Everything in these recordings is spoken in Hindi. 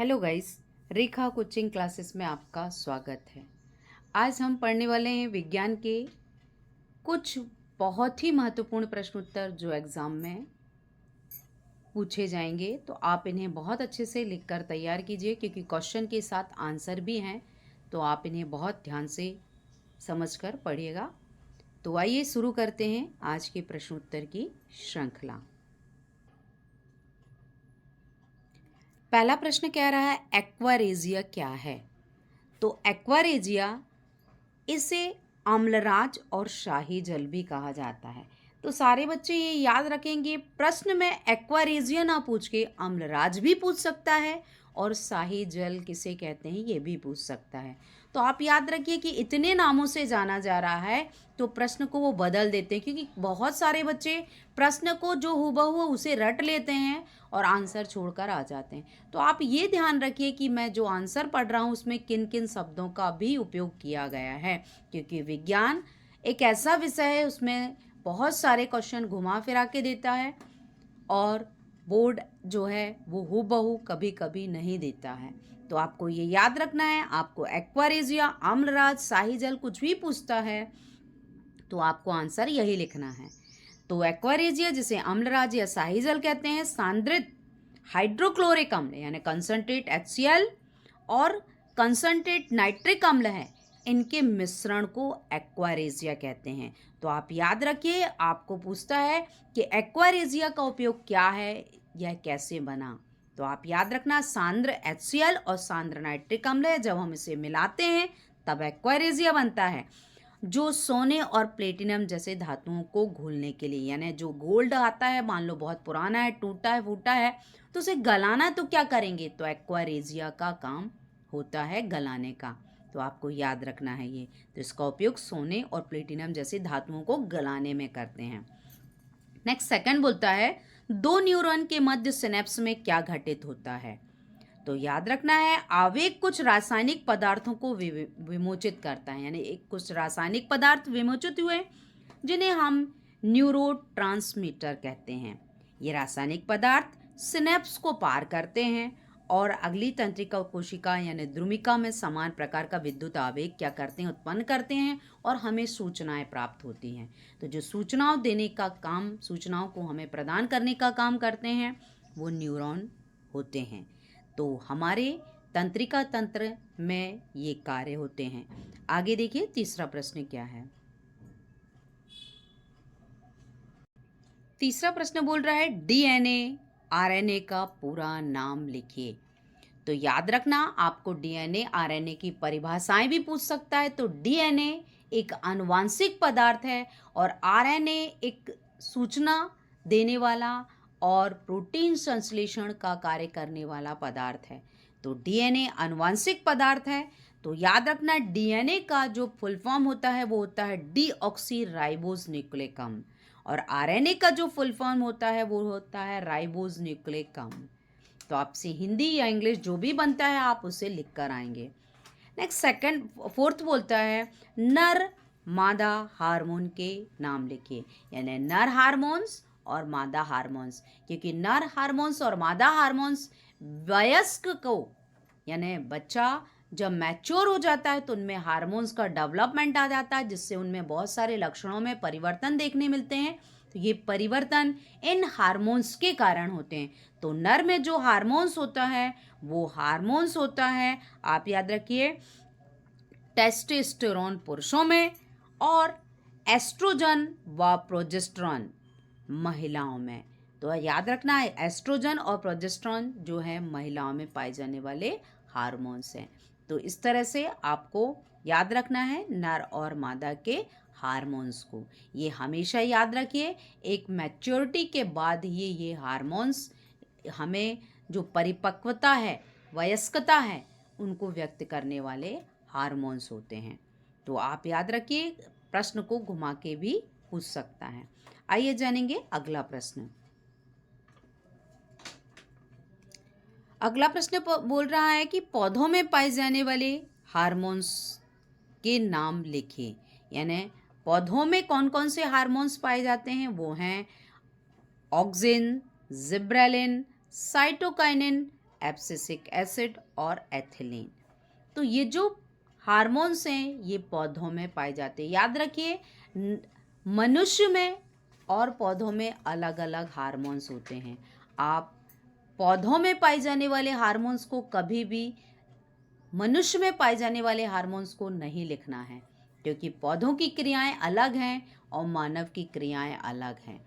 हेलो गाइस, रेखा कोचिंग क्लासेस में आपका स्वागत है। आज हम पढ़ने वाले हैं विज्ञान के कुछ बहुत ही महत्वपूर्ण प्रश्न उत्तर जो एग्ज़ाम में पूछे जाएंगे। तो आप इन्हें बहुत अच्छे से लिखकर तैयार कीजिए, क्योंकि क्वेश्चन के साथ आंसर भी हैं। तो आप इन्हें बहुत ध्यान से समझकर पढ़िएगा। तो आइए शुरू करते हैं आज के प्रश्न उत्तर की श्रृंखला। पहला प्रश्न कह रहा है, एक्वारेजिया क्या है? तो एक्वारेजिया, इसे अम्लराज और शाही जल भी कहा जाता है। तो सारे बच्चे ये याद रखेंगे, प्रश्न में एक्वारेजिया ना पूछ के अम्लराज भी पूछ सकता है और शाही जल किसे कहते हैं ये भी पूछ सकता है। तो आप याद रखिए कि इतने नामों से जाना जा रहा है तो प्रश्न को वो बदल देते हैं, क्योंकि बहुत सारे बच्चे प्रश्न को जो हूबहू उसे रट लेते हैं और आंसर छोड़कर आ जाते हैं। तो आप ये ध्यान रखिए कि मैं जो आंसर पढ़ रहा हूँ उसमें किन किन शब्दों का भी उपयोग किया गया है, क्योंकि विज्ञान एक ऐसा विषय है उसमें बहुत सारे क्वेश्चन घुमा फिरा के देता है और बोर्ड जो है वो हूबहू कभी कभी नहीं देता है। तो आपको ये याद रखना है, आपको एक्वारेजिया, अम्लराज, शाही जल कुछ भी पूछता है तो आपको आंसर यही लिखना है। तो एक्वारेजिया, जिसे अम्लराज या शाही जल कहते हैं, सांद्रित हाइड्रोक्लोरिक अम्ल यानी कंसंट्रेट HCl और कंसंट्रेट नाइट्रिक अम्ल है, इनके मिश्रण को एक्वारेजिया कहते हैं। तो आप याद रखिए, आपको पूछता है कि एक्वारेजिया का उपयोग क्या है, यह कैसे बना। तो आप याद रखना, सांद्र HCl और सांद्र नाइट्रिक अम्ल है, जब हम इसे मिलाते हैं तब एक्वारेजिया बनता है, जो सोने और प्लेटिनम जैसे धातुओं को घोलने के लिए, यानी जो गोल्ड आता है, मान लो बहुत पुराना है, टूटा है, फूटा है, तो उसे गलाना है तो क्या करेंगे? तो एक्वारेजिया का काम होता है गलाने का। तो आपको याद रखना है ये। तो इसका उपयोग सोने और प्लेटिनम जैसे धातुओं को गलाने में करते हैं। नेक्स्ट सेकंड बोलता है, दो न्यूरॉन के मध्य सिनेप्स में क्या घटित होता है? तो याद रखना है, आवेग कुछ रासायनिक पदार्थों को विमोचित करता है, यानी एक कुछ रासायनिक पदार्थ विमोचित हुए जिन्हें हम न्यूरोट्रांसमीटर कहते हैं। ये रासायनिक पदार्थ सिनेप्स को पार करते हैं और अगली तंत्रिका कोशिका यानी द्रुमिका में समान प्रकार का विद्युत आवेग क्या करते हैं? उत्पन्न करते हैं और हमें सूचनाएं प्राप्त होती हैं। तो जो सूचनाओं देने का काम, सूचनाओं को हमें प्रदान करने का काम करते हैं, वो न्यूरॉन होते हैं। तो हमारे तंत्रिका तंत्र में ये कार्य होते हैं। आगे देखिए, तीसरा प्रश्न क्या है। तीसरा प्रश्न बोल रहा है, DNA RNA का पूरा नाम लिखिए। तो याद रखना, आपको DNA RNA की परिभाषाएं भी पूछ सकता है। तो DNA एक आनुवांशिक पदार्थ है और RNA एक सूचना देने वाला और प्रोटीन संश्लेषण का कार्य करने वाला पदार्थ है। तो DNA आनुवांशिक पदार्थ है। तो याद रखना, DNA का जो फुल फॉर्म होता है वो होता है डीऑक्सी राइबोज न्यूक्लिक अम्ल, और RNA का जो फुल फॉर्म होता है वो होता है राइबोज न्यूक्लिक अम्ल। तो आपसे हिंदी या इंग्लिश जो भी बनता है आप उसे लिख कर आएंगे। नेक्स्ट सेकंड फोर्थ बोलता है, नर मादा हार्मोन के नाम लिखिए, यानी नर हार्मोन्स और मादा हार्मोन्स, क्योंकि नर हार्मोन्स और मादा हार्मोन्स वयस्क को, यानी बच्चा जब मैच्योर हो जाता है तो उनमें हार्मोन्स का डेवलपमेंट आ जाता है, जिससे उनमें बहुत सारे लक्षणों में परिवर्तन देखने मिलते हैं। तो ये परिवर्तन इन हार्मोन्स के कारण होते हैं। तो नर में जो हार्मोन्स होता है वो हार्मोन्स होता है, आप याद रखिए, टेस्टोस्टेरोन पुरुषों में और एस्ट्रोजन व प्रोजेस्टेरोन महिलाओं में। तो याद रखना है, एस्ट्रोजन और प्रोजेस्टेरोन जो है महिलाओं में पाए जाने वाले हार्मोन्स हैं। तो इस तरह से आपको याद रखना है नर और मादा के हार्मोन्स को। ये हमेशा याद रखिए, एक मैच्योरिटी के बाद ये हार्मोन्स हमें जो परिपक्वता है, वयस्कता है, उनको व्यक्त करने वाले हार्मोन्स होते हैं। तो आप याद रखिए, प्रश्न को घुमा के भी पूछ सकता है। आइए जानेंगे अगला प्रश्न। अगला प्रश्न बोल रहा है कि पौधों में पाए जाने वाले हार्मोन्स के नाम लिखिए, यानी पौधों में कौन कौन से हार्मोन्स पाए जाते हैं? वो हैं auxin, gibberellin, cytokinin, abscisic acid और एथिलीन। तो ये जो हार्मोन्स हैं ये पौधों में पाए जाते हैं। याद रखिए, मनुष्य में और पौधों में अलग अलग हार्मोन्स होते हैं। आप पौधों में पाए जाने वाले हार्मोन्स को कभी भी मनुष्य में पाए जाने वाले हार्मोन्स को नहीं लिखना है, क्योंकि पौधों की क्रियाएं अलग हैं और मानव की क्रियाएं अलग हैं।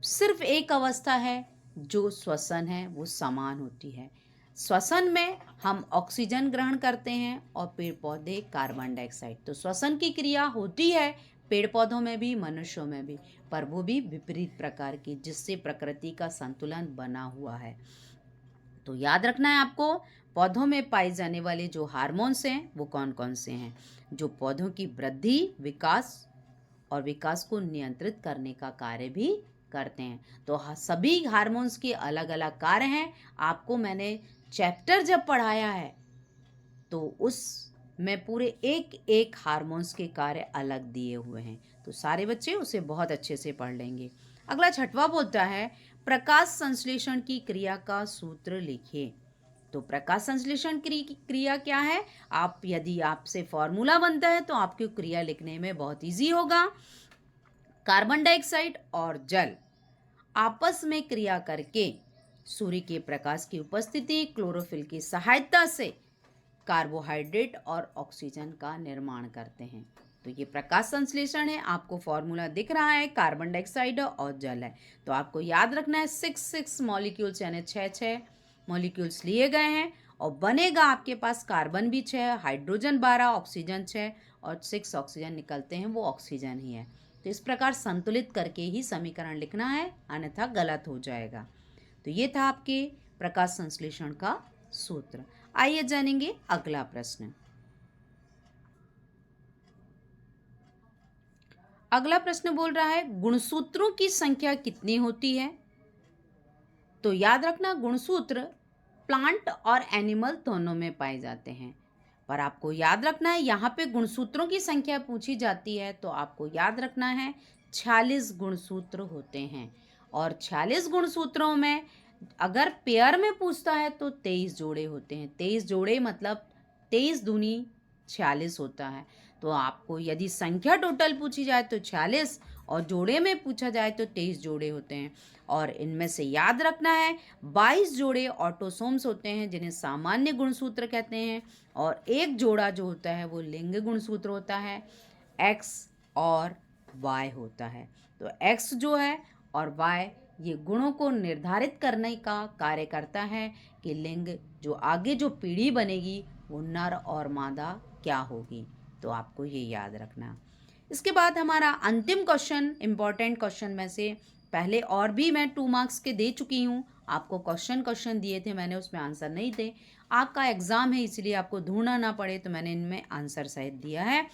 सिर्फ एक अवस्था है जो श्वसन है, वो समान होती है। श्वसन में हम ऑक्सीजन ग्रहण करते हैं और पेड़ पौधे कार्बन डाइऑक्साइड। तो श्वसन की क्रिया होती है पेड़ पौधों में भी, मनुष्यों में भी, पर वो भी विपरीत प्रकार की, जिससे प्रकृति का संतुलन बना हुआ है। तो याद रखना है आपको, पौधों में पाए जाने वाले जो हार्मोन्स हैं वो कौन कौन से हैं, जो पौधों की वृद्धि, विकास और विकास को नियंत्रित करने का कार्य भी करते हैं। तो सभी हार्मोन्स के अलग अलग कार्य हैं। आपको मैंने चैप्टर जब पढ़ाया है तो उस में पूरे एक एक हार्मोन्स के कार्य अलग दिए हुए हैं। तो सारे बच्चे उसे बहुत अच्छे से पढ़ लेंगे। अगला छठवां बोलता है प्रकाश संश्लेषण की क्रिया का सूत्र लिखिए। तो प्रकाश संश्लेषण क्रिया क्या है? यदि आपसे फॉर्मूला बनता है तो आपकी क्रिया लिखने में बहुत इजी होगा। कार्बन डाइऑक्साइड और जल आपस में क्रिया करके सूर्य के प्रकाश की उपस्थिति, क्लोरोफिल की सहायता से कार्बोहाइड्रेट और ऑक्सीजन का निर्माण करते हैं। तो ये प्रकाश संश्लेषण है। आपको फॉर्मूला दिख रहा है, कार्बन डाइऑक्साइड और जल है। तो आपको याद रखना है 6 मॉलिक्यूल्स यानी 6 मॉलिक्यूल्स लिए गए हैं और बनेगा आपके पास कार्बन भी 6, हाइड्रोजन 12, ऑक्सीजन 6 और 6 ऑक्सीजन निकलते हैं, वो ऑक्सीजन ही है। तो इस प्रकार संतुलित करके ही समीकरण लिखना है, अन्यथा गलत हो जाएगा। तो ये था आपके प्रकाश संश्लेषण का सूत्र। आइए जानेंगे अगला प्रश्न। अगला प्रश्न बोल रहा है गुणसूत्रों की संख्या कितनी होती है? तो याद रखना, गुणसूत्र प्लांट और एनिमल दोनों में पाए जाते हैं, पर आपको याद रखना है यहाँ पे गुणसूत्रों की संख्या पूछी जाती है तो आपको याद रखना है 46 गुणसूत्र होते हैं। और 46 गुणसूत्रों में अगर पेयर में पूछता है तो 23 जोड़े होते हैं। 23 जोड़े मतलब 23 दूनी 46 होता है। तो आपको यदि संख्या टोटल पूछी जाए तो 46 और जोड़े में पूछा जाए तो 23 जोड़े होते हैं। और इनमें से याद रखना है 22 जोड़े ऑटोसोम्स होते हैं जिन्हें सामान्य गुणसूत्र कहते हैं, और एक जोड़ा जो होता है वो लिंग गुणसूत्र होता है, X और Y होता है। तो X जो है और Y ये गुणों को निर्धारित करने का कार्य करता है कि लिंग जो आगे जो पीढ़ी बनेगी वो नर और मादा क्या होगी। तो आपको ये याद रखना। इसके बाद हमारा अंतिम क्वेश्चन, इम्पॉर्टेंट क्वेश्चन में से पहले और भी मैं 2 मार्क्स के दे चुकी हूँ। आपको क्वेश्चन दिए थे मैंने, उसमें आंसर नहीं थे। आपका एग्ज़ाम है इसलिए आपको ढूंढना ना पड़े तो मैंने इनमें आंसर सहित दिया है।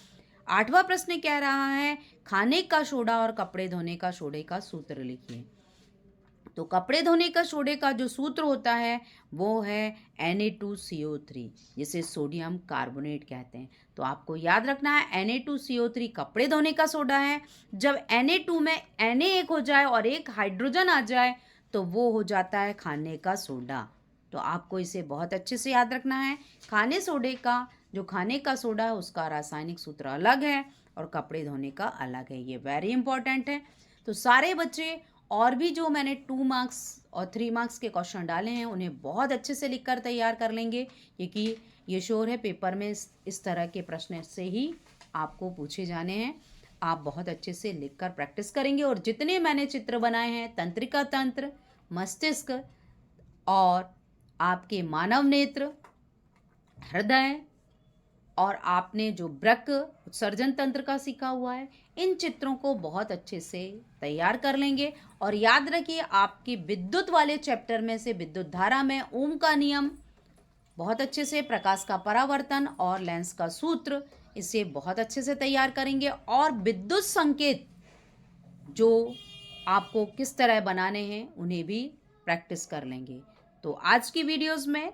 8वां प्रश्न कह रहा है खाने का सोडा और कपड़े धोने का सोडे का सूत्र लिखिए। तो कपड़े धोने का सोडे का जो सूत्र होता है वो है Na2CO3, जिसे सोडियम कार्बोनेट कहते हैं। तो आपको याद रखना है Na2CO3 कपड़े धोने का सोडा है। जब Na2 में Na एक हो जाए और एक हाइड्रोजन आ जाए तो वो हो जाता है खाने का सोडा। तो आपको इसे बहुत अच्छे से याद रखना है। खाने का सोडा है उसका रासायनिक सूत्र अलग है और कपड़े धोने का अलग है। ये वेरी इंपॉर्टेंट है। तो सारे बच्चे और भी जो मैंने 2 मार्क्स और 3 मार्क्स के क्वेश्चन डाले हैं उन्हें बहुत अच्छे से लिखकर तैयार कर लेंगे, क्योंकि ये श्योर है पेपर में इस तरह के प्रश्न से ही आपको पूछे जाने हैं। आप बहुत अच्छे से लिखकर प्रैक्टिस करेंगे और जितने मैंने चित्र बनाए हैं, तंत्रिका तंत्र, मस्तिष्क और आपके मानव नेत्र, हृदय और आपने जो वृक्क उत्सर्जन तंत्र का सीखा हुआ है, इन चित्रों को बहुत अच्छे से तैयार कर लेंगे। और याद रखिए आपकी विद्युत वाले चैप्टर में से विद्युत धारा में ओम का नियम बहुत अच्छे से, प्रकाश का परावर्तन और लेंस का सूत्र, इसे बहुत अच्छे से तैयार करेंगे। और विद्युत संकेत जो आपको किस तरह बनाने हैं उन्हें भी प्रैक्टिस कर लेंगे। तो आज की वीडियोस में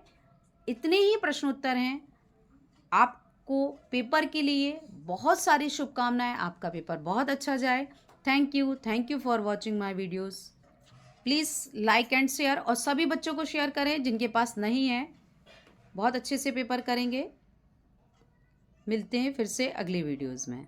इतने ही प्रश्नोत्तर हैं। आपको पेपर के लिए बहुत सारी शुभकामनाएं। आपका पेपर बहुत अच्छा जाए। Thank you for watching my videos. Please like and share, और सभी बच्चों को शेयर करें जिनके पास नहीं है। बहुत अच्छे से पेपर करेंगे। मिलते हैं फिर से अगली वीडियोज़ में।